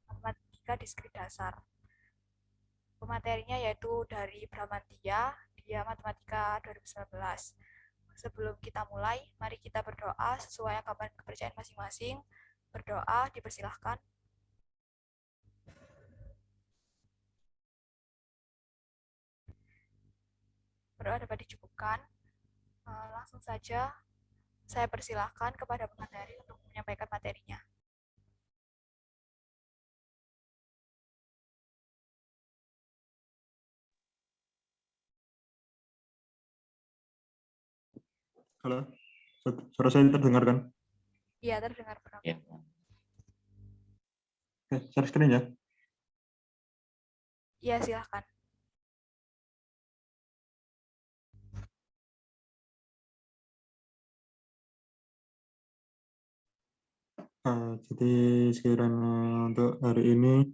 matematika diskrit dasar. Pematerinya yaitu dari Bramantia, dia Matematika 2019. Sebelum kita mulai, mari kita berdoa sesuai agama dan kepercayaan masing-masing. Berdoa, dipersilahkan. Berdoa dapat dicukupkan. Langsung saja saya persilahkan kepada pemateri untuk menyampaikan materinya. Halo, suara saya terdengar kan? Iya, terdengar benar. Ya. Oke, share screen ya. Iya, silahkan. Jadi sekiranya untuk hari ini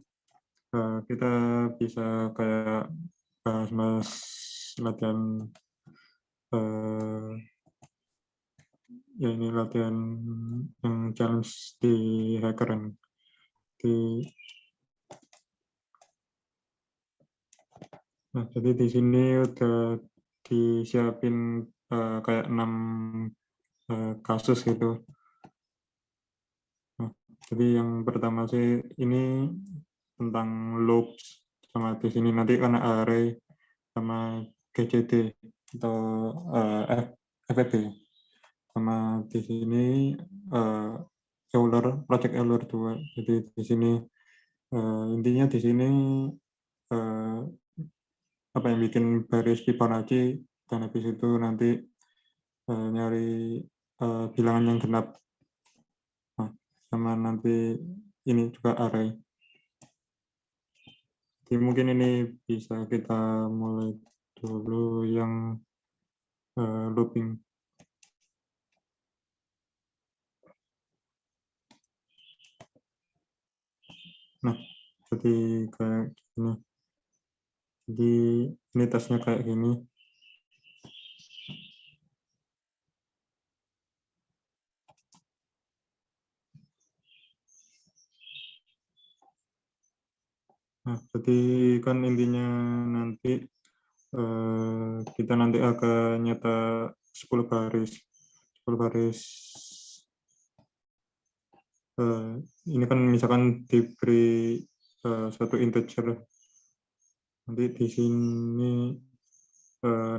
kita bisa kayak bahas latihan ya ini latihan yang challenge di HackerRank. Nah, jadi di sini udah disiapin kayak 6 kasus gitu. Nah, jadi yang pertama sih ini tentang loops, sama di sini nanti karena array sama GCD atau FFB, sama di sini Euler, project Euler 2. Jadi di sini intinya di sini apa yang bikin baris Fibonacci, dan habis itu nanti nyari bilangan yang genap. Nah, sama nanti ini juga array. Jadi mungkin ini bisa kita mulai dulu yang looping. Nah, jadi kayak gini. Jadi ini tasnya kayak gini. Nah, jadi kan intinya nanti kita nanti akan nyetak 10 baris. 10 baris. Ini kan misalkan diberi satu integer. Nanti di sini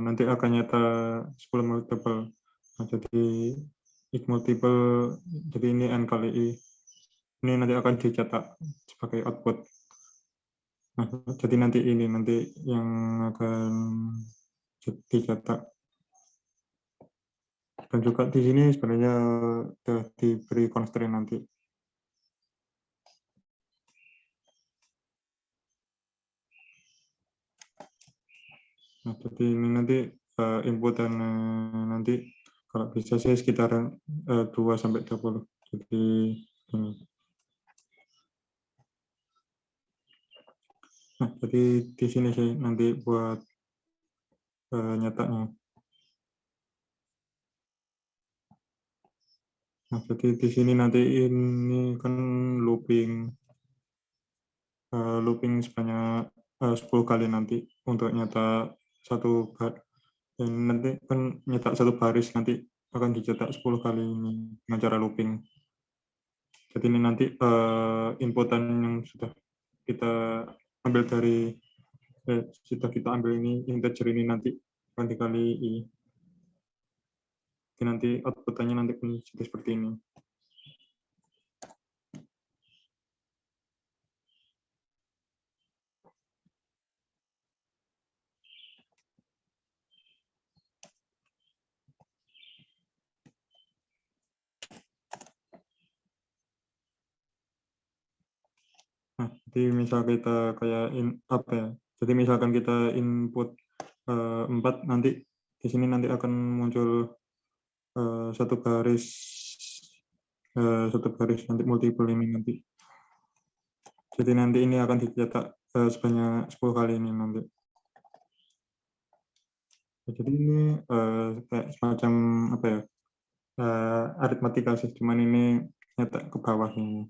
nanti akan nyata 10 multiple. Nah, jadi x multiple, jadi ini n kali i. Ini nanti akan dicetak sebagai output. Nah, jadi nanti ini nanti yang akan dicetak. Dan juga di sini sebenarnya sudah diberi constraint nanti. Nah, jadi ini nanti input dan nanti kalau bisa sih sekitar 2-20. Jadi ini. Nah, jadi di sini sih nanti buat nyetaknya. Nah, jadi di sini nanti ini kan looping sebanyak 10 kali nanti untuk nyetak satu baris. Nanti kan nyetak satu baris nanti akan dicetak 10 kali ini dengan cara looping. Jadi ini nanti inputan yang sudah kita ambil dari sudah kita ambil ini integer ini nanti akan dikali i. Jadi nanti outputannya nanti pun sudah seperti ini. Nah, jadi misal kita kayak apa ya? Jadi misalkan kita input 4, nanti di sini nanti akan muncul satu baris nanti multiple ini nanti. Jadi nanti ini akan dicetak sebanyak 10 kali ini nanti. Jadi ini kayak semacam apa ya? Aritmatika sih, cuman ini nyetak ke bawah ini.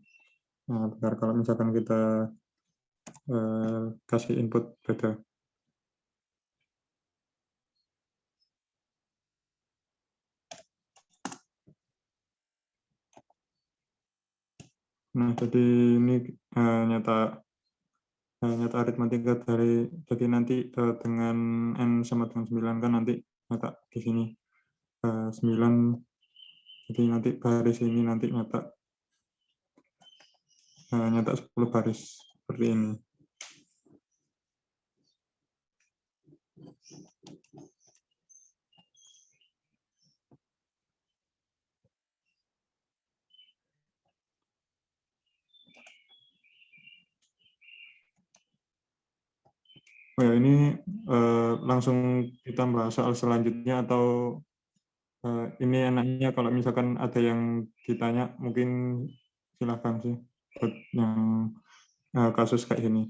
Nah, benar kalau misalkan kita kasih input beda. Nah, jadi ini nyata aritmatika dari, jadi nanti dengan N sama dengan 9 kan nanti nyata di sini 9, jadi nanti baris ini nanti nyata 10 baris seperti ini. Oh ya, ini langsung kita bahas soal selanjutnya atau ini enaknya kalau misalkan ada yang ditanya mungkin silahkan sih buat yang kasus kayak gini.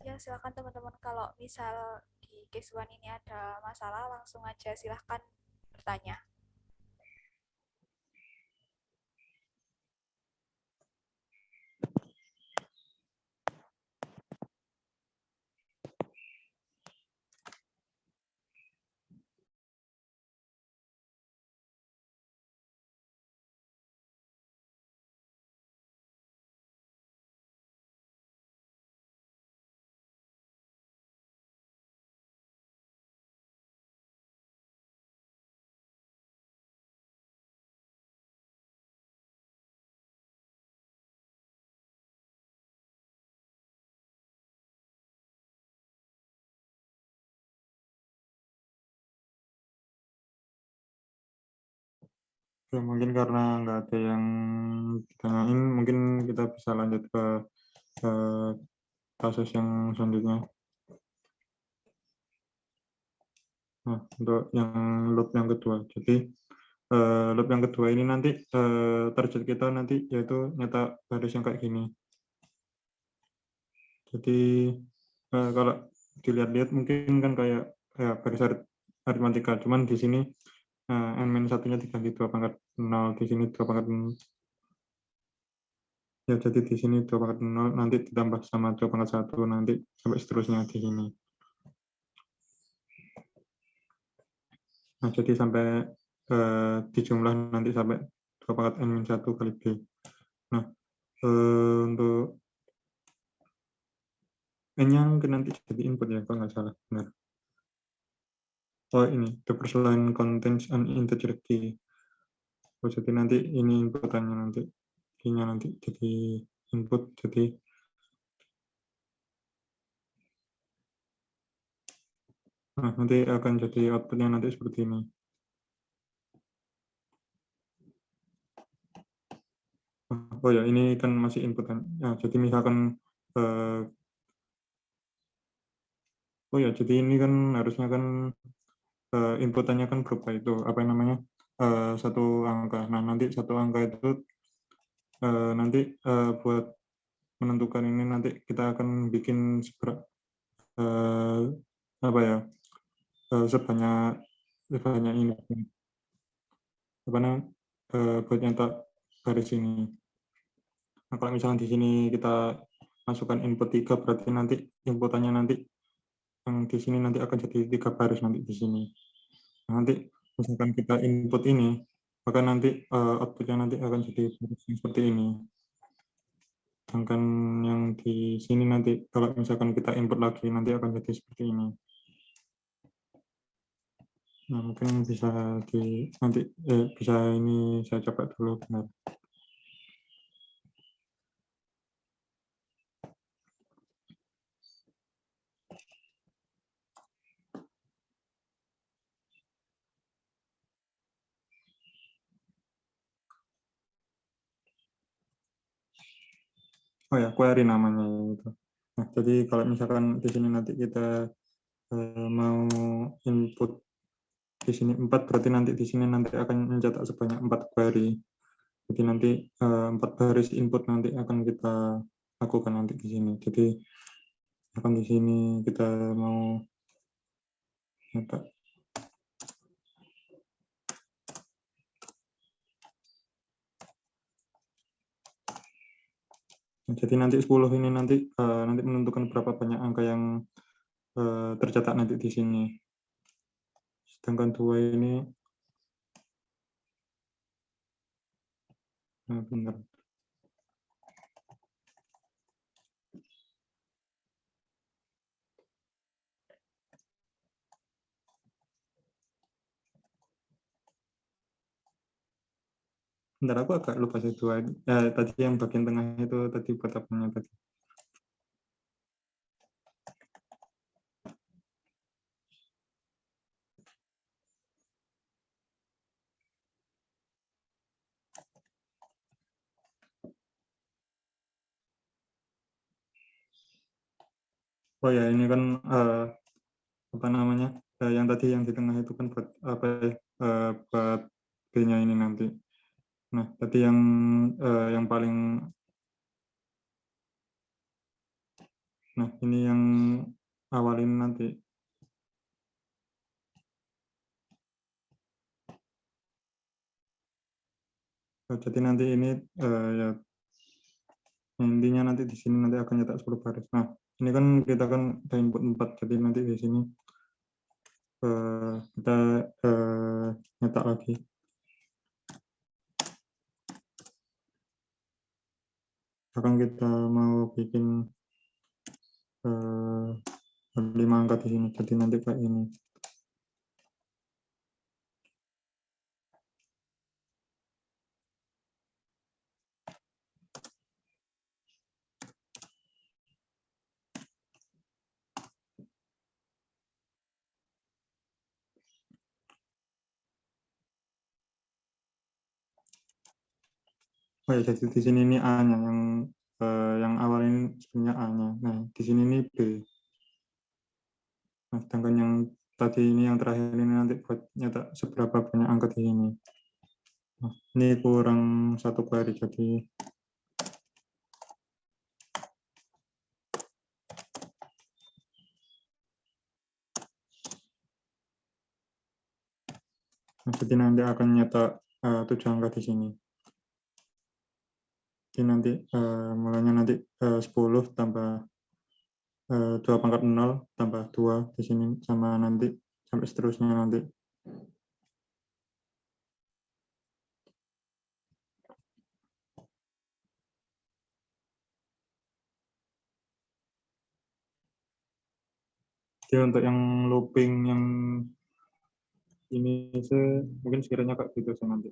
Ya, silakan teman-teman kalau misal di case one ini ada masalah langsung aja silahkan bertanya. Ya, mungkin karena nggak ada yang ditanyain, mungkin kita bisa lanjut ke kasus yang selanjutnya. Nah, untuk yang loop yang kedua. Jadi loop yang kedua ini nanti target kita nanti yaitu nyata baris yang kayak gini. Jadi kalau dilihat-lihat mungkin kan kayak ya, baris aritmatika, cuman di sini N-1-nya diganti 2 pangkat 0, di sini 2 pangkat 0. Ya, jadi di sini 2 pangkat 0, nanti ditambah sama 2 pangkat 1, nanti sampai seterusnya di sini. Nah, jadi sampai dijumlah nanti sampai 2 pangkat N-1 kali B. Nah, untuk N-nya mungkin nanti jadi input ya, kalau nggak salah. Benar. Oh, ini, the first line contains an integer key. Oh, jadi nanti ini inputannya nanti. Key-nya nanti jadi input, jadi nah, nanti akan jadi outputnya nanti seperti ini. Oh ya, ini kan masih inputan. Nah, jadi misalkan oh ya, jadi ini kan harusnya kan inputannya kan berupa itu apa namanya satu angka. Nah, nanti satu angka itu nanti buat menentukan ini nanti kita akan bikin apa ya sebanyak ini apa namanya buat nyetak garis ini. Nah, kalau misalnya di sini kita masukkan input 3, berarti nanti inputannya nanti yang di sini nanti akan jadi 3 baris nanti di sini. Nah, nanti misalkan kita input ini, maka nanti outputnya nanti akan jadi seperti ini. Sedangkan yang di sini nanti kalau misalkan kita input lagi nanti akan jadi seperti ini. Nah, mungkin bisa nanti bisa ini saya coba dulu benar. Oh ya, query namanya itu. Nah, jadi kalau misalkan di sini nanti kita mau input di sini 4, berarti nanti di sini nanti akan mencetak sebanyak 4 query. Jadi nanti 4 baris input nanti akan kita lakukan nanti di sini. Jadi akan di sini kita mau nyetak. Jadi nanti 10 ini nanti menentukan berapa banyak angka yang tercetak nanti di sini. Sedangkan 2 ini benar. Bentar, aku agak lupa sih tadi yang bagian tengah itu tadi buat apanya tadi. Oh ya, ini kan apa namanya? Yang tadi yang di tengah itu kan buat apa ya? Buat B-nya ini nanti. Nah, tadi yang paling ini yang awalin nanti. Jadi nanti ini ya intinya nanti di sini nanti akan nyetak 10 baris. Nah, ini kan kita kan ada input 4, jadi nanti di sini kita nyetak lagi. Sekarang kita mau bikin 5 angka di sini, jadi nanti kayak ini. Oh ya, jadi di sini ini A-nya yang awal ini sebenarnya A-nya. Nah, di sini ini B. Nah, sedangkan yang tadi ini yang terakhir ini nanti buat nyetak seberapa banyak angka di sini. Nah, ini kurang 1 kali, jadi nanti akan nyetak 7 angka di sini. Jadi nanti mulanya nanti 10 tambah 2 pangkat 0 tambah 2 di sini, sama nanti sampai seterusnya nanti. Jadi untuk yang looping yang ini sih mungkin sekiranya kayak gitu sih nanti.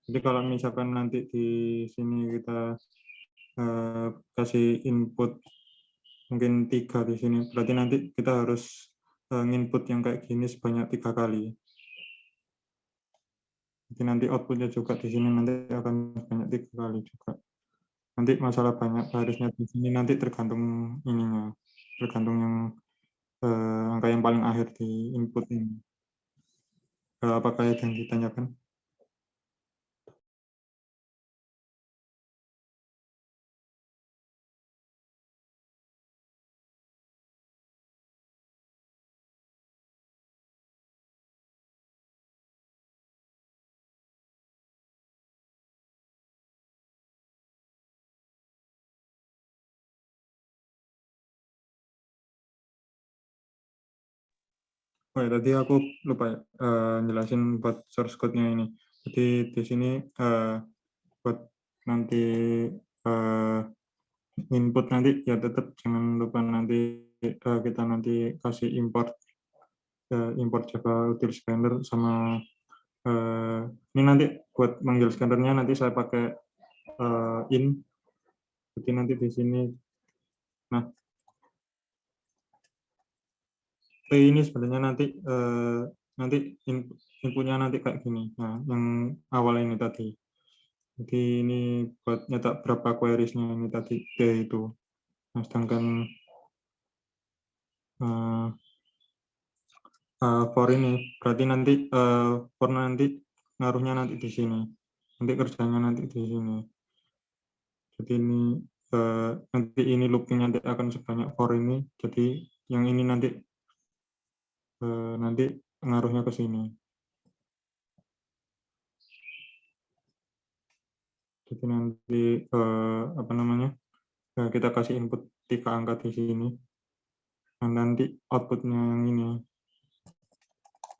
Jadi kalau misalkan nanti di sini kita kasih input mungkin 3 di sini, berarti nanti kita harus nginput yang kayak gini sebanyak 3 kali. Jadi nanti outputnya juga di sini nanti akan sebanyak 3 kali juga. Nanti masalah banyak barisnya di sini nanti tergantung ininya, tergantung yang angka yang paling akhir di input ini. Apakah ada yang ditanyakan? Oh ya, tadi aku lupa ya, jelasin buat source code-nya ini. Jadi di sini buat nanti input nanti ya tetap jangan lupa nanti kita nanti kasih import Java util scanner sama ini nanti buat manggil scannernya nanti saya pakai in. Jadi nanti di sini, nah P ini sebenarnya nanti inputnya nanti kayak gini. Nah, yang awal ini tadi. Jadi ini buat nyetak berapa queries-nya ini tadi D itu. Nah, sedangkan for ini berarti nanti for nanti ngaruhnya nanti di sini. Nanti kerjanya nanti di sini. Jadi ini nanti ini looping nanti akan sebanyak for ini. Jadi yang ini nanti ngaruhnya ke sini. Jadi nanti apa namanya, kita kasih input 3 angka di sini. Nah, nanti outputnya yang ini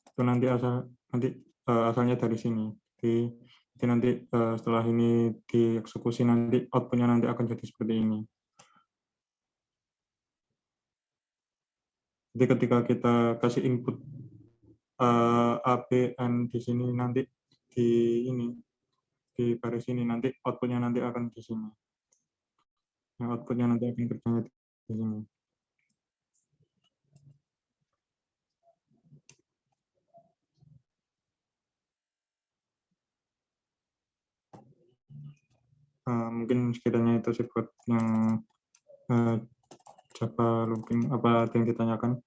itu nanti asalnya dari sini. Jadi nanti setelah ini dieksekusi, nanti outputnya nanti akan jadi seperti ini. Jadi ketika kita kasih input A, B, N di sini, nanti di baris ini nanti outputnya nanti akan di sini. Nah, outputnya nanti akan kerjanya di sini. Mungkin sekiranya itu sih buat yang Java looping. Apa ada yang ditanyakan?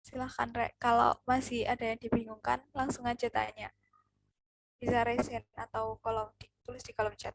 Silahkan, Rek. Kalau masih ada yang dibingungkan, langsung aja tanya. Bisa raise hand atau tulis di kolom chat.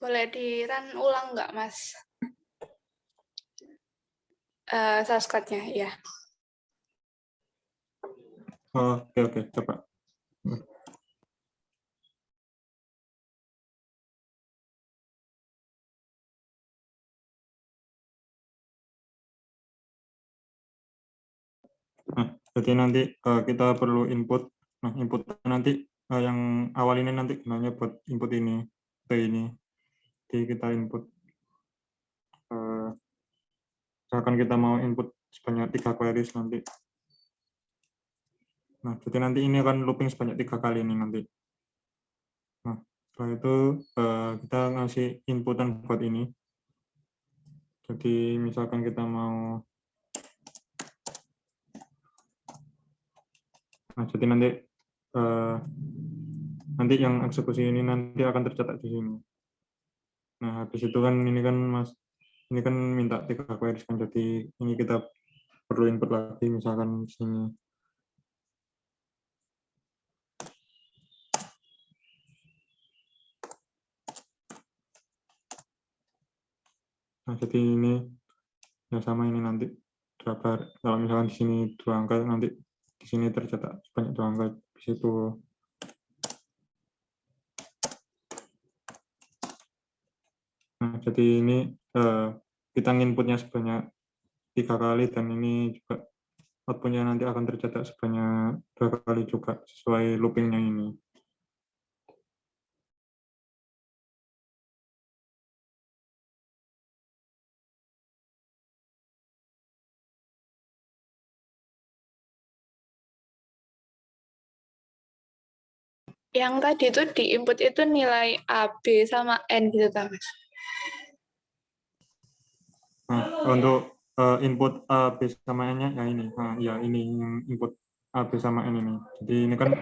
Boleh di-run ulang nggak, Mas? Source code-nya, ya. Oke, coba. Nah, jadi nanti kita perlu input. Nah, input nanti yang awal ini nanti gunanya buat input ini, T ini. Jadi kita input. Misalkan kita mau input sebanyak 3 queries nanti. Nah, jadi nanti ini akan looping sebanyak 3 kali ini nanti. Nah, setelah itu kita ngasih inputan buat ini. Jadi misalkan kita mau, nah jadi nanti yang eksekusi ini nanti akan tercatat di sini. Nah, habis itu kan ini kan ini kan minta 3 queries kan, jadi ini kita perlu input lagi misalkan di sini. Nah, jadi ini ya sama ini nanti berapa, kalau misalkan di sini 2 angka, nanti di sini tercatat sebanyak 2 angka di situ. Nah, jadi ini kita inputnya sebanyak 3 kali, dan ini juga outputnya nanti akan tercatat sebanyak 2 kali juga sesuai loopingnya ini. Yang tadi itu di input itu nilai A, B, sama N gitu, Mas. Nah, untuk input A, B, sama N-nya yang ini. Nah, ya ini yang input A, B, sama N ini. Jadi ini kan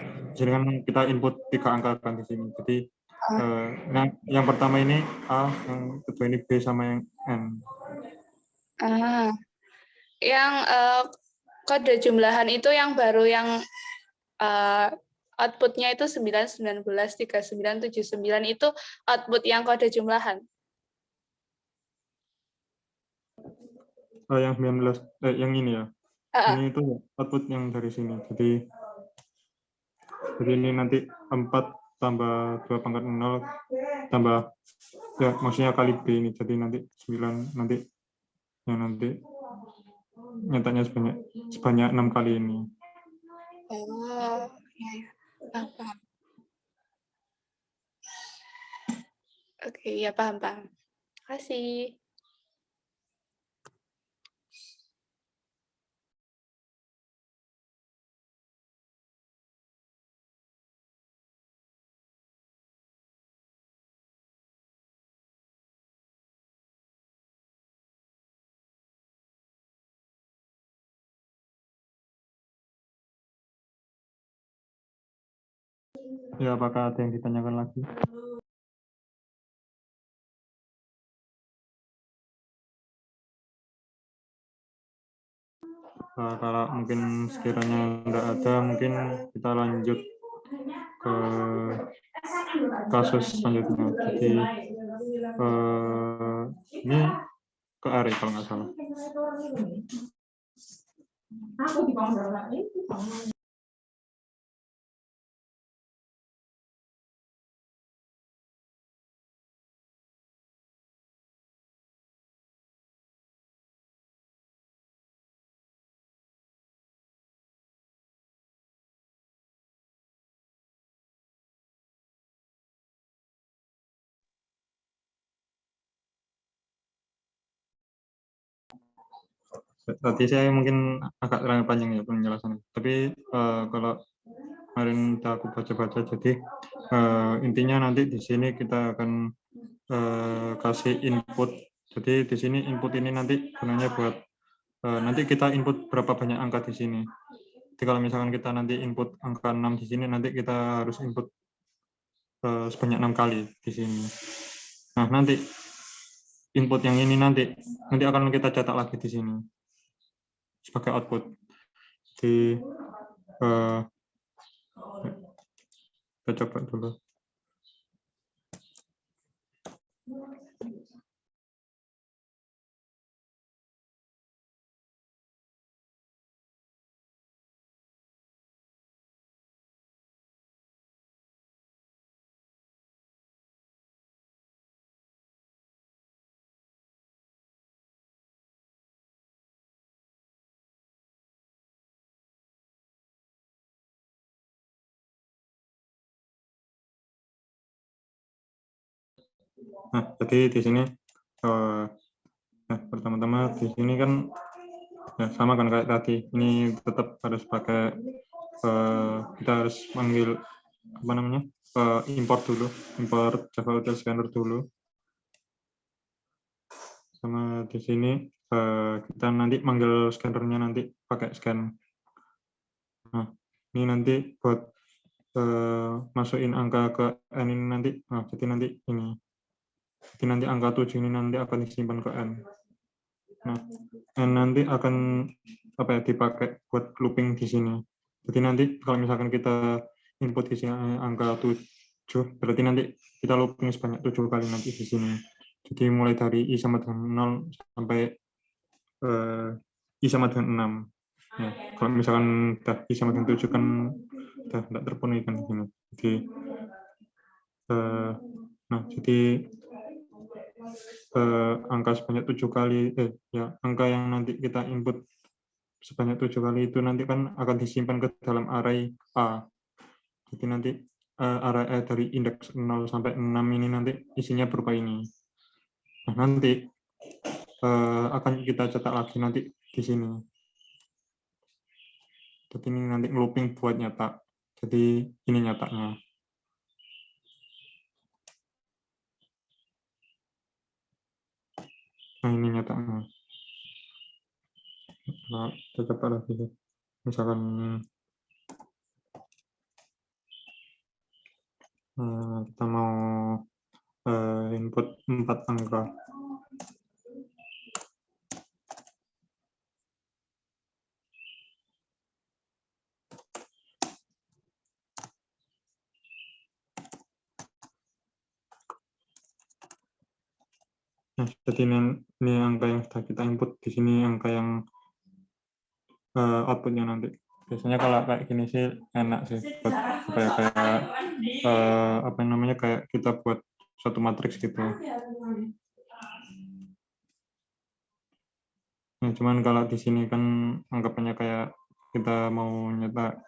kita input 3 angka kan di sini. Jadi yang pertama ini A, yang kedua ini B, sama yang N. Yang kode jumlahan itu yang baru, yang outputnya itu 9, 19, 39, 79 itu output yang kode jumlahan. Yang 19, yang ini ya. Ini itu output yang dari sini. Jadi ini nanti 4 tambah 2 pangkat 0 tambah, ya maksudnya kali B ini. Jadi nanti 9, nanti nyatanya sebanyak 6 kali ini. Oh, ya. Paham. Oke, ya paham. Terima kasih. Ya, apakah ada yang ditanyakan lagi? Kalau mungkin sekiranya tidak ada, mungkin kita lanjut ke kasus selanjutnya. Jadi ini ke Ari kalau nggak salah. Tadi saya mungkin agak terlalu panjang ya penjelasannya. Tapi kalau kemarin aku baca-baca, jadi intinya nanti di sini kita akan kasih input. Jadi di sini input ini nanti gunanya buat nanti kita input berapa banyak angka di sini. Jadi kalau misalkan kita nanti input angka 6 di sini, nanti kita harus input sebanyak 6 kali di sini. Nah, nanti input yang ini nanti akan kita cetak lagi di sini sebagai output. Jadi kita coba dulu. Nah, jadi di sini pertama-tama di sini kan ya sama kan kayak tadi. Ini tetap harus pakai kita harus manggil apa namanya? Import dulu, import Java Util Scanner dulu. Sama di sini kita nanti manggil scannernya nanti pakai scan. Nah, ini nanti buat masukin angka ke n ini nanti. Nah, jadi nanti ini. Jadi nanti angka 7 ini nanti akan disimpan ke n. Nah, n nanti akan dipakai buat looping di sini. Jadi nanti kalau misalkan kita input di sini angka 7, berarti nanti kita looping sebanyak 7 kali nanti di sini. Jadi mulai dari i sama dengan 0 sampai i sama dengan 6. Ya, kalau misalkan i sama dengan 7 kan udah tidak terpenuhi kan di sini. Jadi jadi angka sebanyak 7 kali angka yang nanti kita input sebanyak 7 kali itu nanti kan akan disimpan ke dalam array A. Jadi nanti array A dari indeks 0 sampai 6 ini nanti isinya berupa ini. Nah, nanti akan kita cetak lagi nanti di sini. Jadi ini nanti looping buat nyetak. Jadi ini nyetaknya. Nah, ini nyetaknya. Nah, kita coba lagi. Misalkan kita mau input 4 angka. Nah, jadi ini angka yang sudah kita input di sini, angka yang outputnya nanti. Biasanya kalau kayak gini sih enak sih buat kayak kita buat suatu matriks gitu. Nah, cuman kalau di sini kan anggapannya kayak kita mau nyetak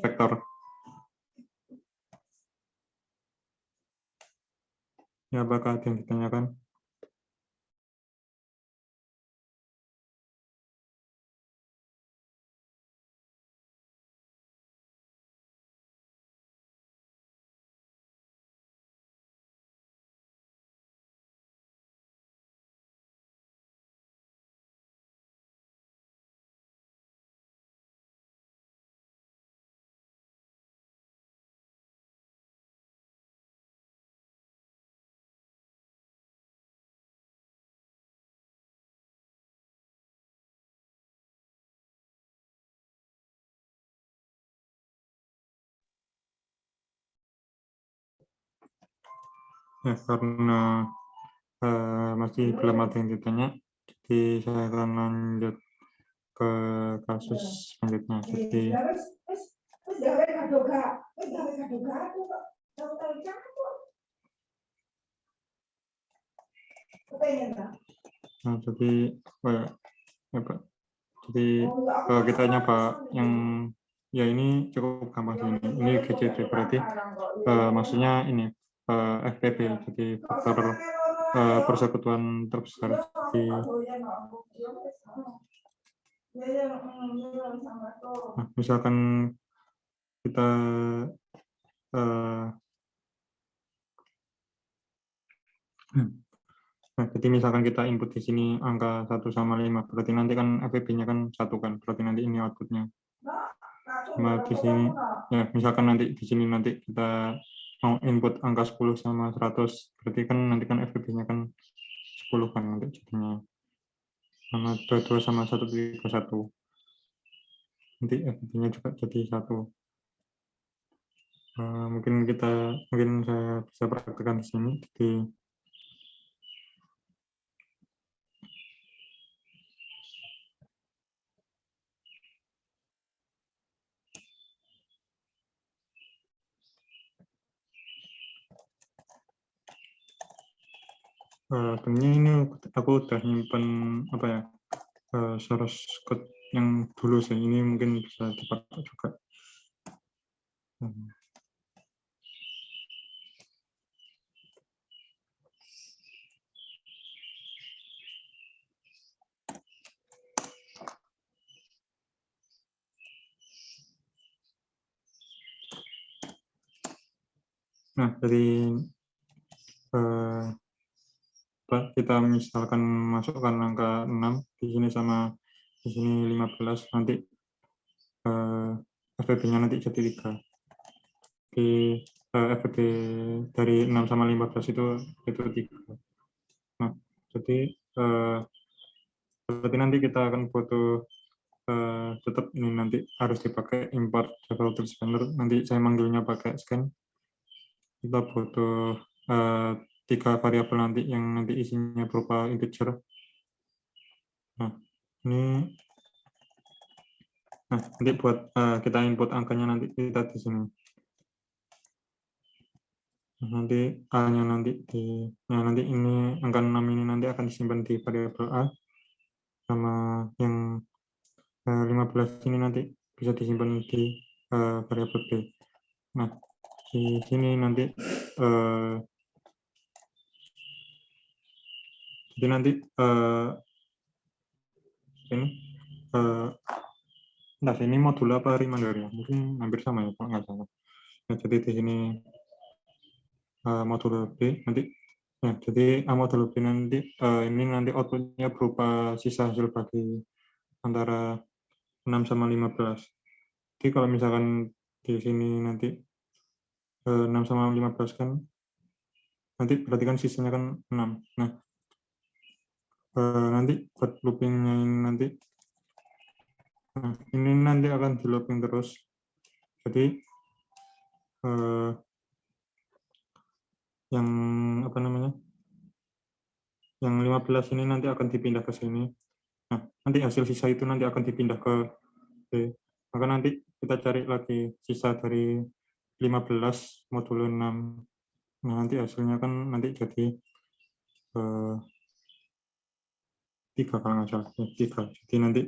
vektor. Ya, apakah ada yang ditanyakan? Ya, karena masih belum ada yang ditanya, jadi saya akan lanjut ke kasus selanjutnya. Jadi nah, jadi ya, Pak. Jadi kita nyoba yang ya ini cukup gampang sih ini GCD berarti maksudnya ini FPB, jadi faktor persekutuan terbesar. Jadi, nah, misalkan kita nah, jadi misalkan kita input di sini angka 1 sama 5, berarti nanti kan FPB-nya kan 1 kan, berarti nanti ini outputnya. Sama di sini, ya misalkan nanti di sini nanti kita mau input angka 10 sama 100, berarti kan nanti kan FPB-nya kan 10 kan nanti jadinya. Sama 22 sama 131. Nanti FPB-nya juga jadi 1. Mungkin saya bisa praktekkan di sini. Jadi sebenarnya ini aku udah nyimpen apa ya source code yang dulu sih, ini mungkin bisa dipakai juga. Nah, dari kita misalkan masukkan angka 6 di sini sama di sini 15, nanti FPB-nya nanti jadi 3. Di FPB dari 6 sama 15 itu 3. Nah, jadi berarti nanti kita akan butuh tetap ini nanti harus dipakai import Java Output Scanner. Nanti saya manggilnya pakai scan. Kita butuh 3 variabel nanti yang nanti isinya berupa integer. Nah, ini nanti buat kita input angkanya nanti kita di sini. Nanti A-nya nanti nanti ini angka 6 ini nanti akan disimpan di variabel A, sama yang 15 ini nanti bisa disimpan di variabel B. Nah, di sini nanti jadi nanti ini nah ini modul apa reminder ya, mungkin hampir sama ya kalau nggak salah. Nah, jadi di sini modul B nanti ya, jadi modul B nanti ini nanti outputnya berupa sisa hasil bagi antara 6 sama 15. Jadi kalau misalkan di sini nanti 6 sama 15 kan nanti berarti kan sisanya kan 6. Nah, nanti buat loopingnya ini nanti ini nanti akan di looping terus. Jadi yang apa namanya? Yang 15 ini nanti akan dipindah ke sini. Nah, nanti hasil sisa itu nanti akan dipindah ke B. Maka nanti kita cari lagi sisa dari 15 modulo 6. Nah, nanti hasilnya kan nanti jadi 3 kalau nggak salah. 3. Jadi nanti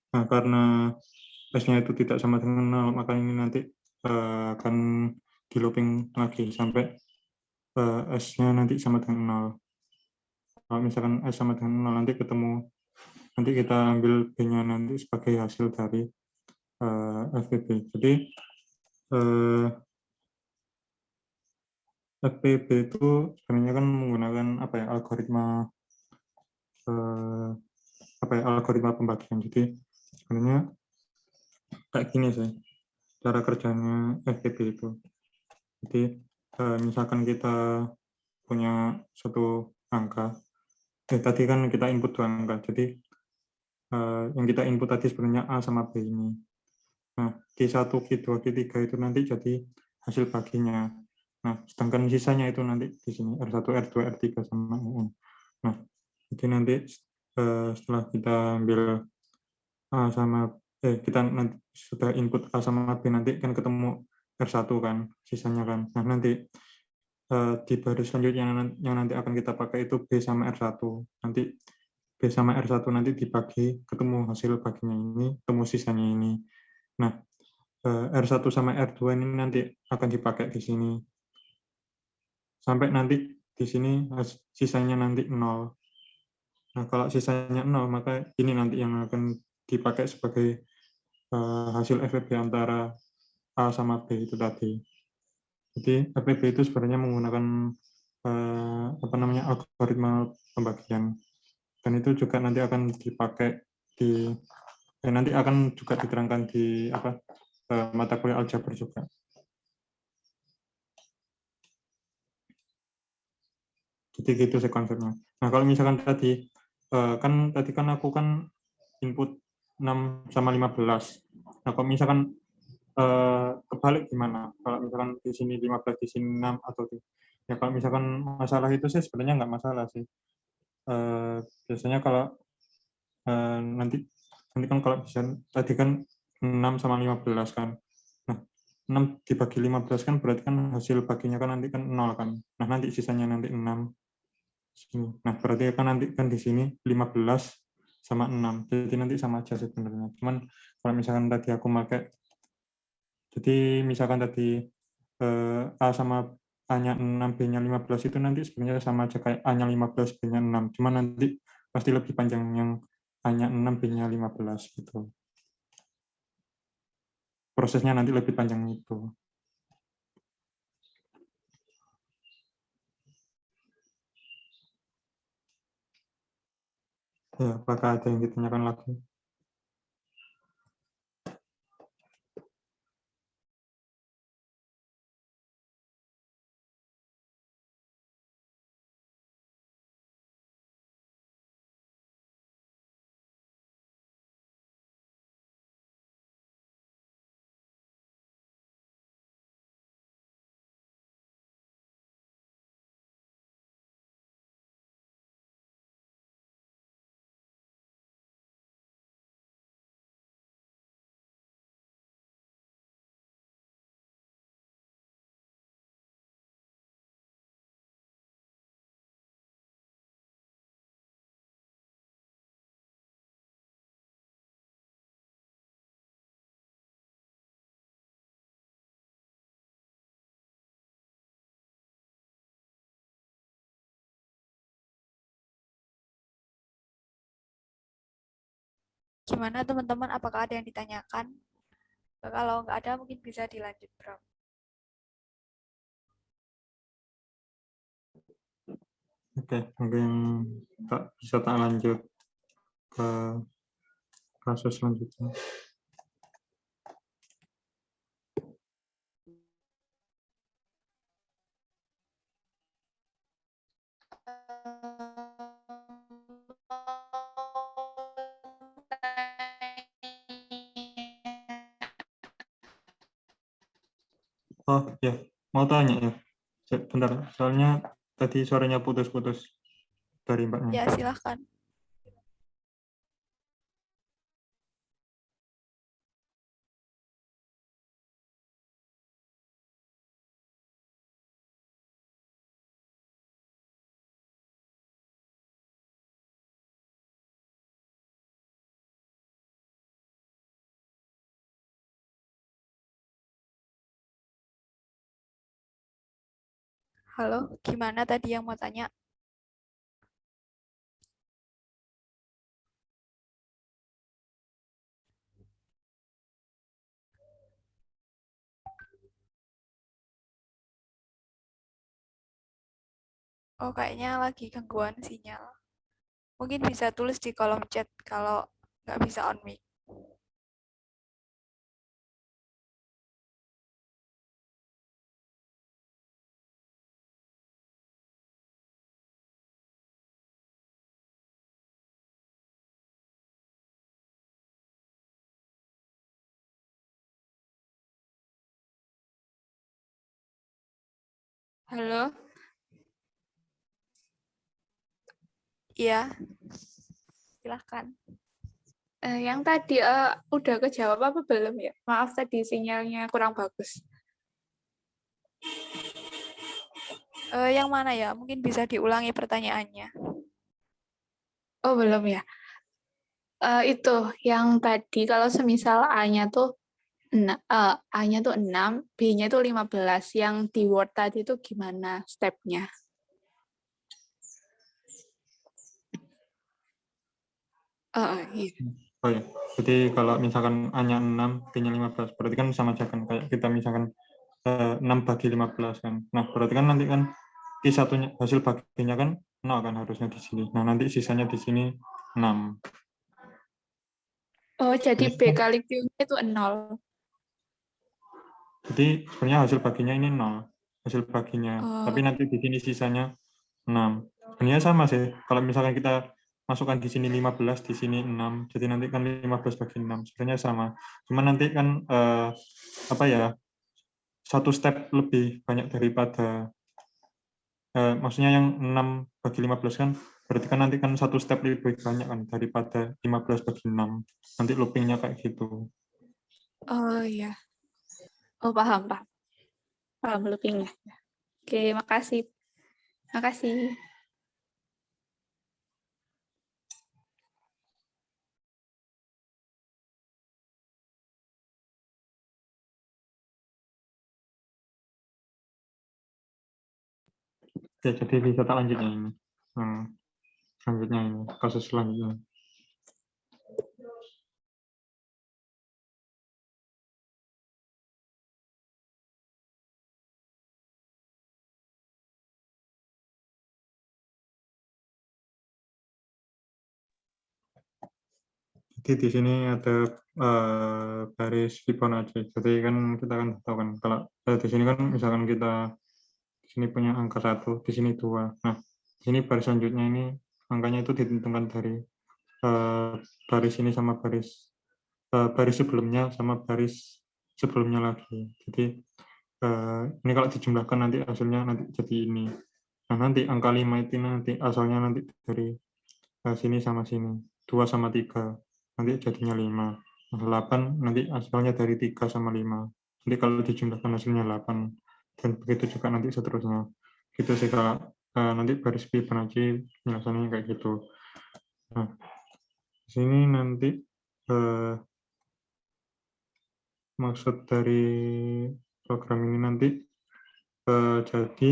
karena S-nya itu tidak sama dengan 0, maka ini nanti akan di looping lagi sampai S-nya nanti sama dengan 0. Kalau misalkan S sama dengan 0 nanti ketemu, nanti kita ambil B-nya nanti sebagai hasil dari FPB. Jadi FPB itu sebenarnya kan menggunakan apa ya, algoritma pembagian. Jadi sebenarnya kayak gini sih cara kerjanya FPB itu. Jadi misalkan kita punya satu angka, tadi kan kita input 2 angka, jadi yang kita input tadi sebenarnya A sama B ini. Nah, Q1, Q2, Q3 itu nanti jadi hasil baginya. Nah, sedangkan sisanya itu nanti di sini R1, R2, R3 sama UN. Nah, jadi nanti setelah kita ambil A sama kita nanti sudah input A sama B, nanti kan ketemu R1 kan, sisanya kan. Nah, nanti di baris selanjutnya yang nanti akan kita pakai itu B sama R1. Nanti B sama R1 nanti dibagi, ketemu hasil baginya ini, ketemu sisanya ini. Nah, R1 sama R2 ini nanti akan dipakai di sini. Sampai nanti di sini sisanya nanti 0. Nah, kalau sisanya 0, maka ini nanti yang akan dipakai sebagai hasil FEB antara A sama B itu tadi. Jadi FEB itu sebenarnya menggunakan algoritma pembagian, dan itu juga nanti akan dipakai nanti akan juga diterangkan di mata kuliah aljabar juga. Jadi gitu sih konsepnya. Nah, kalau misalkan tadi kan aku kan input 6 sama 15. Nah, kalau misalkan kebalik gimana? Kalau misalkan di sini 15, di sini 6 atau ya kalau misalkan masalah itu sih sebenarnya nggak masalah sih. Biasanya kalau nanti kan kalau bisa tadi kan 6 sama 15 kan. Nah, 6 dibagi 15 kan berarti kan hasil baginya kan nanti kan 0 kan. Nah, nanti sisanya nanti 6. Nah, berarti kan nanti kan di sini 15 sama 6. Jadi nanti sama aja sebenarnya. Cuman kalau misalkan tadi aku pakai, jadi misalkan tadi A sama A-nya 6, B-nya 15 itu nanti sebenarnya sama aja kayak A-nya 15, B-nya 6. Cuman nanti pasti lebih panjang yang A-nya 6, B-nya 15 gitu. Prosesnya nanti lebih panjang itu. Ya, apakah ada yang ditanyakan lagi? Gimana teman-teman? Apakah ada yang ditanyakan? Kalau nggak ada, mungkin bisa dilanjut, Bro. Oke, mungkin bisa tak lanjut ke kasus selanjutnya. Oh ya, mau tanya ya. Bentar, soalnya tadi suaranya putus-putus dari Mbaknya. Ya, silahkan. Halo, gimana tadi yang mau tanya? Oh, kayaknya lagi gangguan sinyal. Mungkin bisa tulis di kolom chat kalau nggak bisa on mic. Halo? Iya, silahkan. Yang tadi udah kejawab apa belum ya? Maaf tadi sinyalnya kurang bagus. Yang mana ya? Mungkin bisa diulangi pertanyaannya. Oh, belum ya? Itu yang tadi kalau semisal A-nya tuh A-nya tuh 6, B-nya tuh 15. Yang di Word tadi tuh gimana step-nya? Iya. Oh ya, jadi kalau misalkan A-nya 6, B-nya 15, berarti kan sama aja kan, kayak kita misalkan 6 bagi 15 kan. Nah, berarti kan nanti kan satunya hasil baginya kan 0 kan harusnya di sini. Nah, nanti sisanya di sini 6. Oh, jadi B Jadi, kali Q-nya itu 0. jadi sebenarnya hasil baginya ini 0, hasil baginya. Oh, Tapi nanti di sini sisanya 6. Sebenarnya sama sih. Kalau misalkan kita masukkan di sini 15, di sini 6. Jadi nanti kan 15 bagi 6. Sebenarnya sama. Cuma nanti kan apa ya? Satu step lebih banyak daripada maksudnya yang 6 bagi 15 kan berarti kan nanti kan satu step lebih banyak kan daripada 15 bagi 6. Nanti loopingnya kayak gitu. oh iya. Oh, paham, paham. Paham looping-nya. Oke, makasih. Makasih. Ya, jadi bisa tak lanjutnya ini. Selanjutnya ini, kasus selanjutnya. Jadi di sini ada garis Fibonacci. Jadi kan kita kan tahu kan kalau di sini kan misalkan kita di sini punya angka 1, di sini 2. Nah, di sini baris selanjutnya ini angkanya itu ditentukan dari baris ini sama baris sebelumnya sama baris sebelumnya lagi. Jadi ini kalau dijumlahkan nanti hasilnya nanti jadi ini. Nah, nanti angka 5 itu nanti asalnya nanti dari sini sama sini. 2 sama 3. Nanti jadinya 5. Nah, 8 nanti asalnya dari 3 sama 5. Nanti kalau dijumlahkan hasilnya 8. Dan begitu juga nanti seterusnya. Gitu sih kalau nanti baris Fibonacci penjelasannya kayak gitu. Nah, di sini nanti maksud dari program ini nanti jadi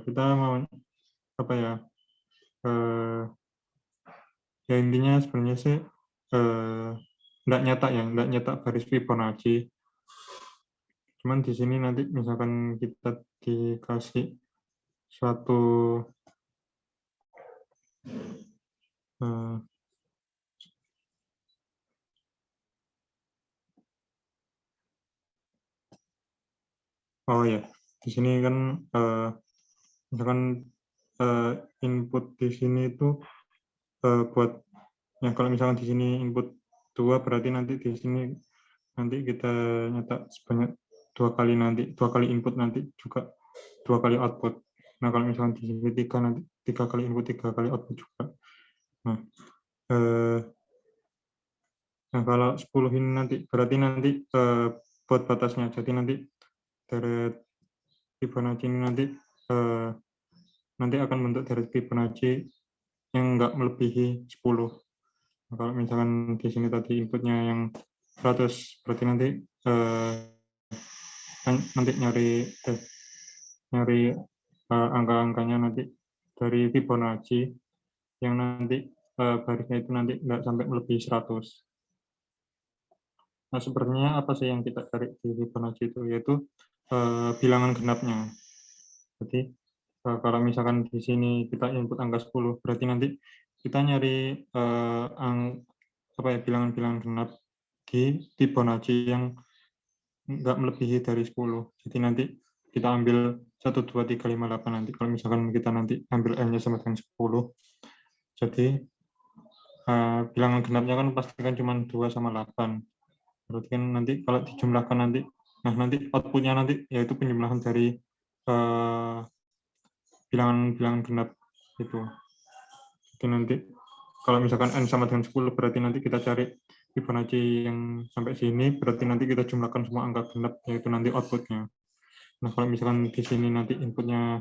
kita mau apa ya ya intinya sebenarnya sih nggak nyetak baris Fibonacci. Cuman di sini nanti misalkan kita dikasih suatu oh ya, di sini kan misalkan input di sini itu buat ya kalau misalkan di sini input 2 berarti nanti di sini nanti kita nyetak sebanyak 2 kali input nanti juga 2 kali output. Nah, kalau misalkan di sini 3 nanti 3 kali input 3 kali output juga. Nah, nah kalau 10 ini nanti berarti nanti buat batasnya. Jadi nanti dari Fibonacci ini nanti akan bentuk dari Fibonacci yang enggak melebihi 10. Nah, kalau misalkan di sini tadi inputnya yang 100 berarti nanti nanti nyari angka-angkanya nanti dari Fibonacci yang nanti barisnya itu nanti enggak sampai melebihi 100. Nah, sebenarnya apa sih yang kita cari di Fibonacci itu yaitu bilangan genapnya. Jadi kalau misalkan di sini kita input angka 10, berarti nanti kita nyari bilangan-bilangan genap di Fibonacci yang nggak melebihi dari 10. Jadi nanti kita ambil 1, 2, 3, 5, 8 nanti. Kalau misalkan kita nanti ambil N-nya sama dengan 10, jadi bilangan genapnya kan pasti kan cuma 2 sama 8. Berarti kan nanti kalau dijumlahkan nanti, nah nanti outputnya nanti yaitu penjumlahan dari bilangan-bilangan genap itu. Jadi nanti kalau misalkan n sama dengan 10 berarti nanti kita cari Fibonacci yang sampai sini, berarti nanti kita jumlahkan semua angka genap, yaitu nanti outputnya. Nah, kalau misalkan di sini nanti inputnya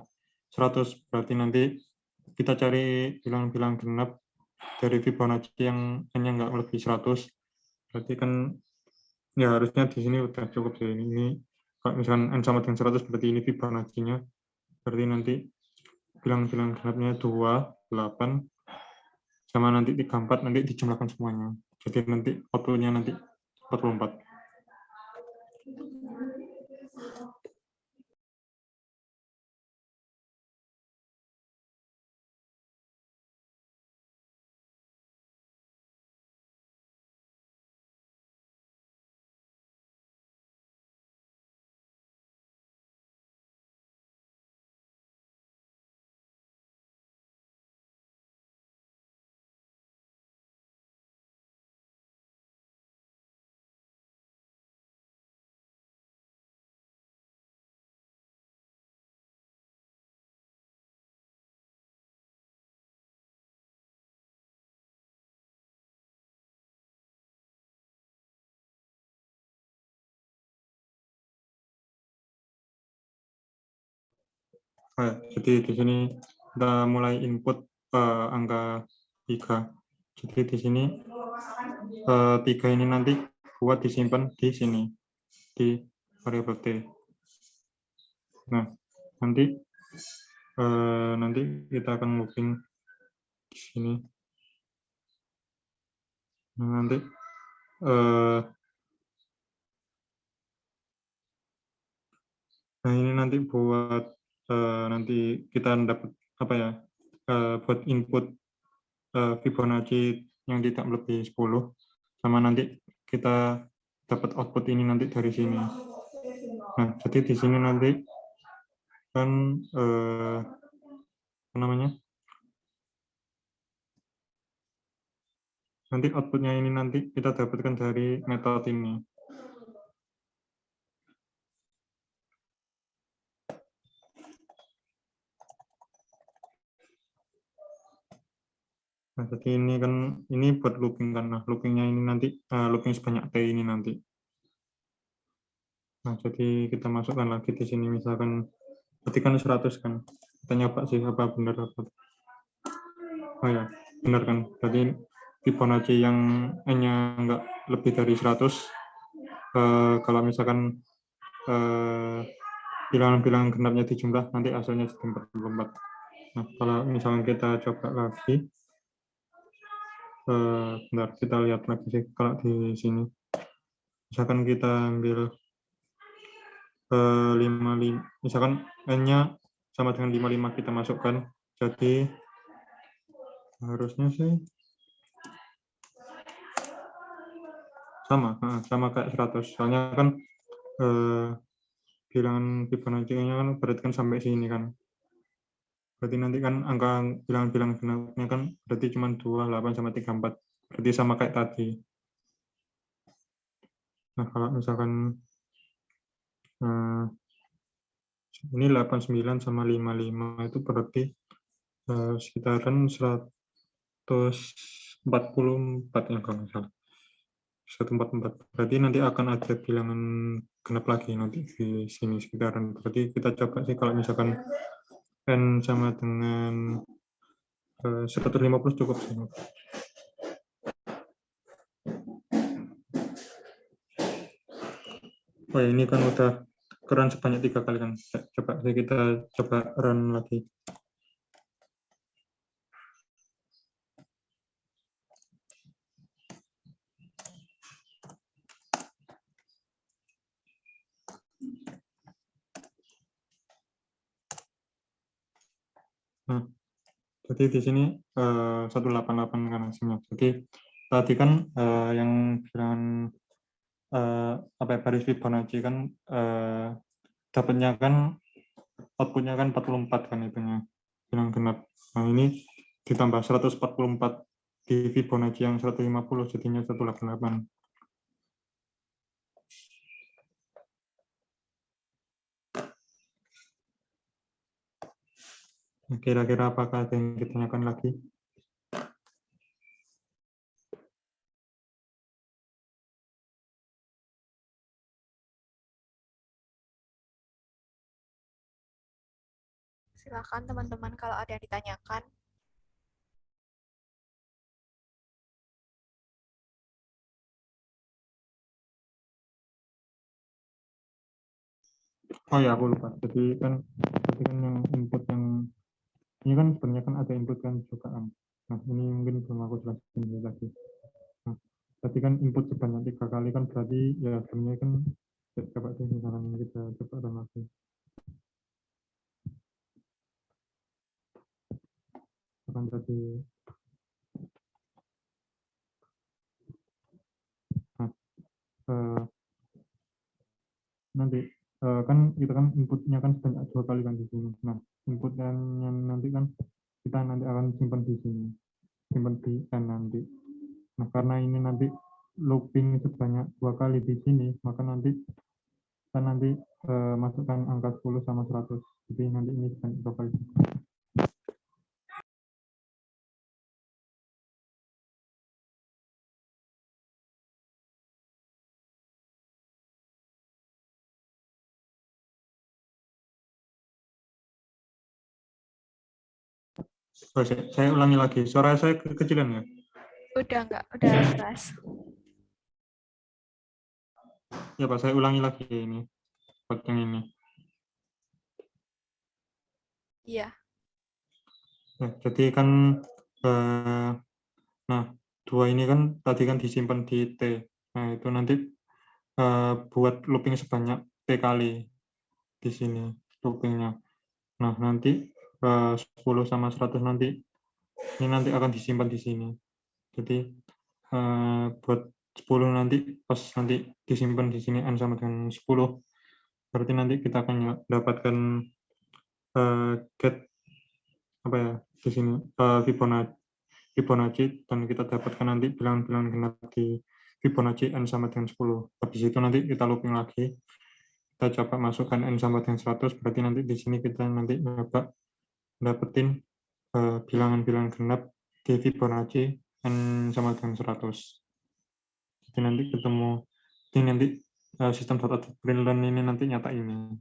100, berarti nanti kita cari bilangan-bilangan genap dari Fibonacci yang n-nya nggak lebih 100. Berarti kan ya harusnya di sini udah cukup sih. Ini kalau misalkan n sama dengan 100 berarti ini Fibonacci-nya. Berarti nanti bilangan-bilangan genapnya 2, 8, sama nanti 34 nanti dijumlahkan semuanya. Jadi nanti outputnya nanti 44. Jadi di sini kita mulai input angka 3. Jadi di sini 3 ini nanti buat disimpan di sini di variabel T. Nah, nanti kita akan looping di sini. Nah, nanti ini nanti buat nanti kita dapat apa ya? Buat input Fibonacci yang tidak melebihi 10, sama nanti kita dapat output ini nanti dari sini. Nah, jadi di sini nanti kan apa namanya? Nanti outputnya ini nanti kita dapatkan dari metode ini. Nah, jadi ini kan ini buat looping kan. Nah, loopingnya ini nanti looping sebanyak T ini nanti. Nah, jadi kita masukkan lagi di sini misalkan berarti kan 100 kan. Kita nyoba sih apa benar apa. Oh ya, benar kan. Berarti Fibonacci yang N-nya enggak lebih dari 100. Kalau misalkan bilangan-bilangan genapnya dijumlah nanti hasilnya jadi 44. Nah, kalau misalkan kita coba lagi bentar, kita lihat lagi sih kalau di sini. Misalkan kita ambil 55, misalkan N-nya sama dengan 55 kita masukkan. Jadi harusnya sih sama kayak 100. Soalnya kan bilangan Fibonacci-nya kan berarti kan sampai sini kan. Berarti nanti kan angka bilangan-bilangan genapnya kan berarti cuma 2, 8 sama 34. Berarti sama kayak tadi. Nah, kalau misalkan ini 89 sama 55 itu berarti sekitaran 144 ya kalau nggak salah. 144. Berarti nanti akan ada bilangan genap lagi nanti di sini sekitaran. Berarti kita coba sih kalau misalkan N sama dengan 150 cukup sih. Oh ya, ini kan udah run sebanyak 3 kali kan. Coba kita coba run lagi. Nah, jadi di sini 188 kan hasilnya. Jadi tadi kan yang bilangan baris Fibonacci kan dapatnya kan outputnya kan 44 kan itunya bilangan genap. Nah, ini ditambah 144 di Fibonacci yang 150 jadinya 188. Kira-kira apakah ada yang ditanyakan lagi? Silakan teman-teman kalau ada yang ditanyakan. Oh ya, aku lupa. Jadi kan yang input yang ini kan sebenarnya kan ada input kan juga kan. Nah, ini mungkin belum aku jelasin lagi. Nah, tadi kan input sebanyak 3 kali kan berarti ya sebenarnya kan coba sih misalkan kita coba run lagi. Kan tadi nah, nanti kan kita kan inputnya kan sebanyak 2 kali kan di sini. Nah, input yang nanti kan kita nanti akan simpan di sini, simpan di N nanti. Nah, karena ini nanti looping sebanyak 2 kali di sini, maka nanti kita nanti masukkan angka 10 sama 100. Jadi nanti ini sebanyak 2 kali. Oh, saya ulangi lagi. Suara saya kekecilan ya? Udah enggak? Udah jelas. Ya Pak, saya ulangi lagi ini. Buat yang ini. Iya. Ya, jadi kan nah, 2 ini kan tadi kan disimpan di T. Nah, itu nanti buat looping sebanyak T kali di sini loopingnya. Nah, nanti 10 sama 100 nanti ini nanti akan disimpan di sini. Jadi buat 10 nanti pas nanti disimpan di sini N sama dengan 10, berarti nanti kita akan mendapatkan get apa ya di sini Fibonacci dan kita dapatkan nanti bilangan-bilangan genap di Fibonacci N sama dengan 10. Habis itu nanti kita looping lagi. Kita coba masukkan N sama dengan 100, berarti nanti di sini kita nanti coba dapetin bilangan-bilangan genap di Fibonacci N sama dengan 100. Jadi nanti ketemu, ini nanti sistem data Brilliant ini nanti nyata ini.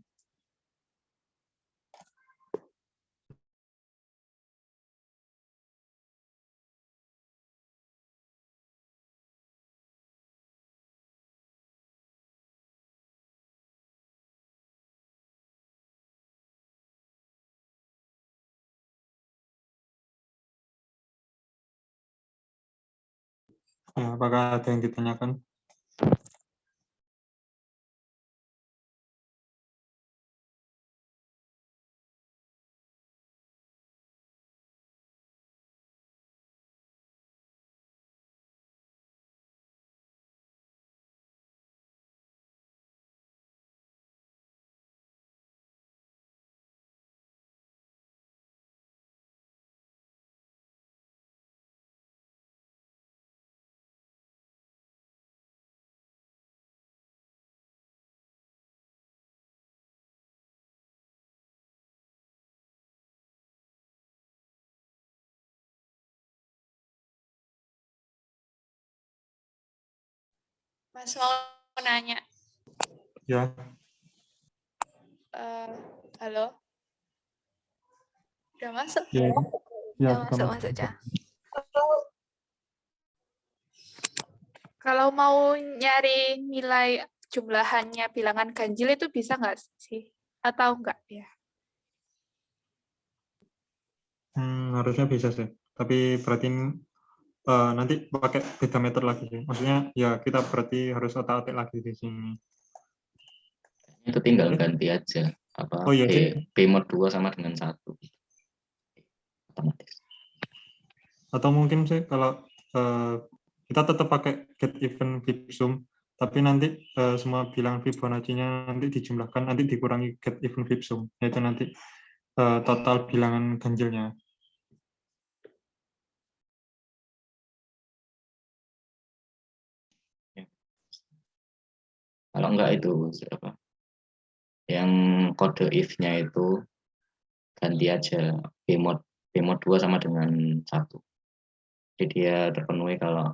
Ya, apakah ada yang ditanyakan? Mas mau nanya. Ya. Halo. Udah masuk? Ya, Udah masuk, Cah. Kalau mau nyari nilai jumlahannya bilangan ganjil itu bisa nggak sih? Atau enggak ya? Harusnya bisa sih. Tapi berarti nanti pakai beda meter lagi sih. Maksudnya ya kita berarti harus otak-atik lagi di sini. Itu tinggal ganti aja apa Oh iya sih. B mod 2 sama dengan 1 otomatis. Atau mungkin sih kalau kita tetap pakai get even Fibsum, tapi nanti semua bilangan Fibonacci-nya nanti dijumlahkan, nanti dikurangi get even Fibsum, yaitu nanti total bilangan ganjilnya. Kalau enggak itu apa? Yang kode if-nya itu ganti aja B-mod 2 sama dengan 1. Jadi dia terpenuhi kalau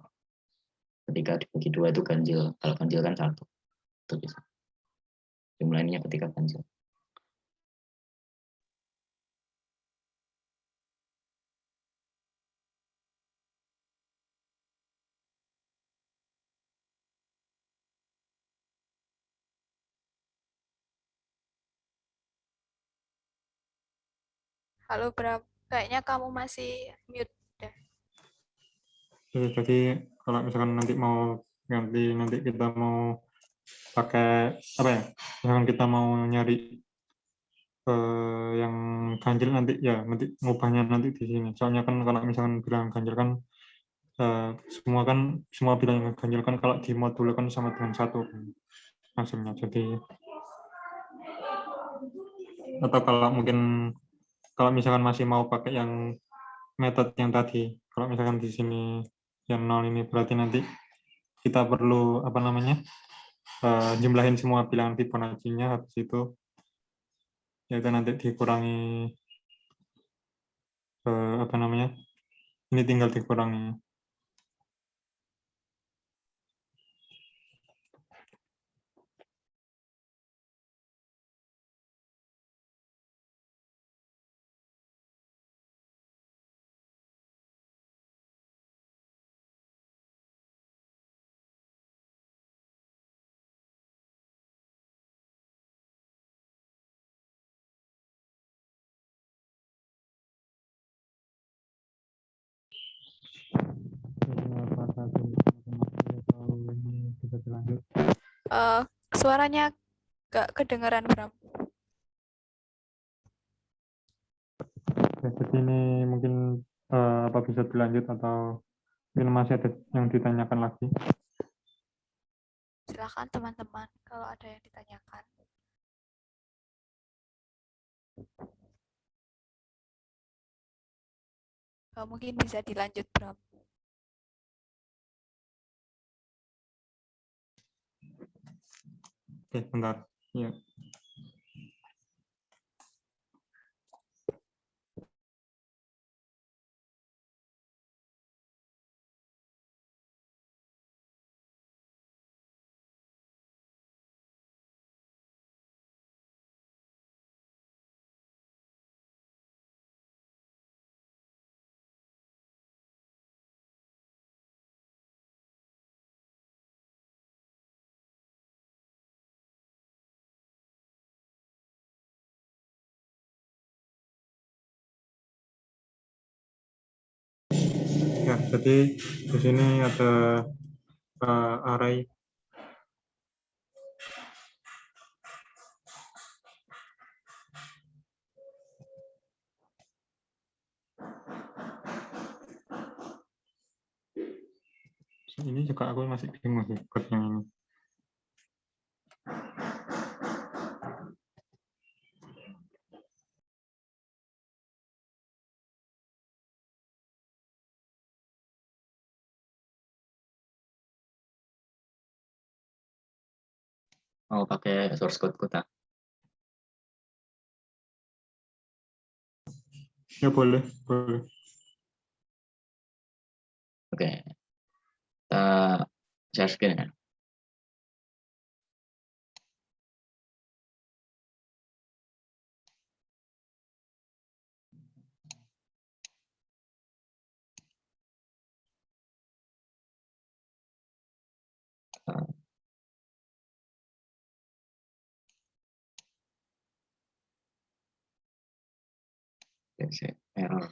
ketika dibagi 2 itu ganjil. Kalau ganjil kan 1. Itu bisa. Jumlah ininya ketika ganjil. Halo Bram, kayaknya kamu masih mute deh. Jadi kalau misalkan nanti mau nanti kita mau pakai apa ya? Misalkan kita mau nyari yang ganjil nanti ya nanti ngubahnya nanti di sini. Soalnya kan kalau misalkan bilang ganjil kan semua bilang ganjil kan kalau di modul kan sama dengan 1 hasilnya. Jadi atau kalau mungkin kalau misalkan masih mau pakai yang metode yang tadi, kalau misalkan di sini yang 0 ini berarti nanti kita perlu apa namanya jumlahin semua bilangan Fibonacci-nya, habis itu yaitu nanti dikurangi apa namanya, ini tinggal dikurangi. Ini bisa dilanjut. Suaranya gak kedengeran Bram. Ya, jadi ini mungkin apa bisa dilanjut atau mungkin masih ada yang ditanyakan lagi? Silakan teman-teman kalau ada yang ditanyakan. Mungkin bisa dilanjut Bram. Oke, bentar. Ya. Ya, jadi di sini ada array ini juga aku masih bingung sih code yang ini. Mau pakai source code kita. Ya boleh, boleh. Oke. Kita share screen ya. Oke, error.